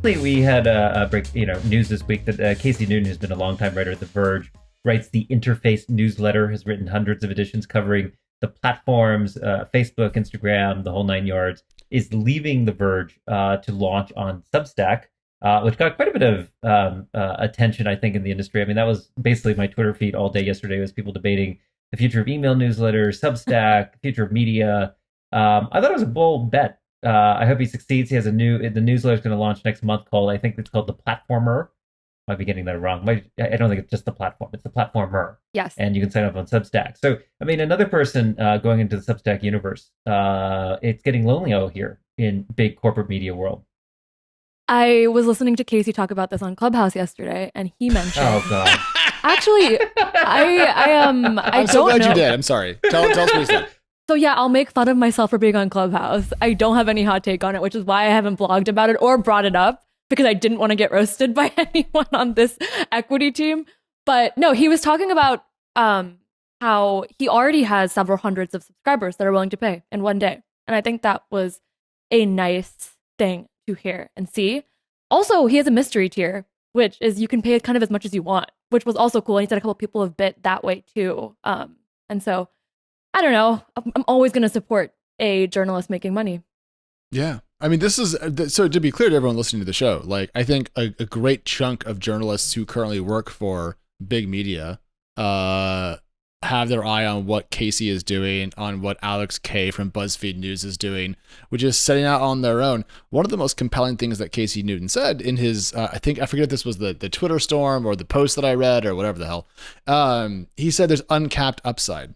We had a break, news this week that Casey Newton has been a longtime writer at The Verge, writes the Interface newsletter, has written hundreds of editions covering the platforms, Facebook, Instagram, the whole nine yards, is leaving The Verge to launch on Substack, which got quite a bit of attention, I think, in the industry. I mean, that was basically my Twitter feed all day yesterday, was people debating the future of email newsletters, Substack, the future of media. I thought it was a bold bet. I hope he succeeds. He has the newsletter is going to launch next month I think it's called The Platformer. Might be getting that wrong. I don't think it's just the platform. It's The Platformer. Yes. And you can sign up on Substack. So, I mean, another person going into the Substack universe, it's getting lonely out here in big corporate media world. I was listening to Casey talk about this on Clubhouse yesterday, and he mentioned... Oh, God. Actually, I'm so glad you did. I'm sorry. Tell us what he said. So yeah, I'll make fun of myself for being on Clubhouse. I don't have any hot take on it, which is why I haven't blogged about it or brought it up, because I didn't want to get roasted by anyone on this equity team. But no, he was talking about how he already has several hundreds of subscribers that are willing to pay in one day. And I think that was a nice thing to hear and see. Also, he has a mystery tier, which is you can pay kind of as much as you want, which was also cool. And he said a couple of people have bit that way too. And so I don't know. I'm always going to support a journalist making money. Yeah. I mean, this is, so to be clear to everyone listening to the show, like, I think a great chunk of journalists who currently work for big media have their eye on what Casey is doing, on what Alex Kay from BuzzFeed News is doing, which is setting out on their own. One of the most compelling things that Casey Newton said in his, I forget if this was the Twitter storm or the post that I read or whatever the hell, he said there's uncapped upside.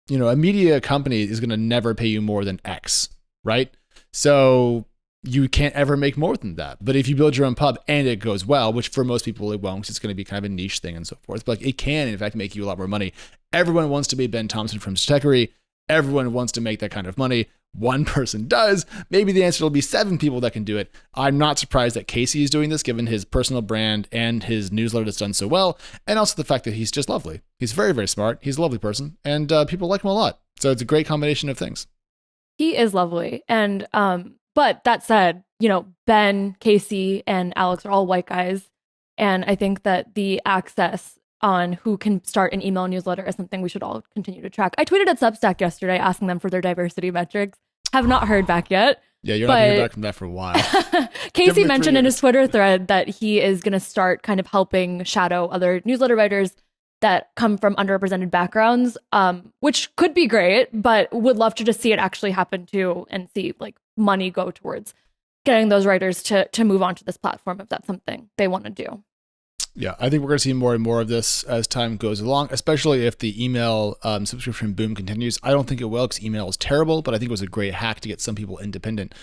A media company is going to never pay you more than X, right? So you can't ever make more than that. But if you build your own pub and it goes well, which for most people it won't, because it's going to be kind of a niche thing and so forth, but like, it can, in fact, make you a lot more money. Everyone wants to be Ben Thompson from Steckery. Everyone wants to make that kind of money. One person does. Maybe the answer will be 7 people that can do it. I'm not surprised that Casey is doing this, given his personal brand and his newsletter that's done so well, and also the fact that he's just lovely. He's very, very smart. He's a lovely person, and people like him a lot. So it's a great combination of things. He is lovely. And but that said, Ben, Casey, and Alex are all white guys. And I think that the access on who can start an email newsletter is something we should all continue to track. I tweeted at Substack yesterday asking them for their diversity metrics. Have not heard back yet. Yeah, you're not going to hear back from that for a while. Casey mentioned in his Twitter thread that he is going to start kind of helping shadow other newsletter writers that come from underrepresented backgrounds, which could be great, but would love to just see it actually happen too and see like money go towards getting those writers to move on to this platform if that's something they want to do. Yeah, I think we're going to see more and more of this as time goes along, especially if the email subscription boom continues. I don't think it will, because email is terrible, but I think it was a great hack to get some people independent.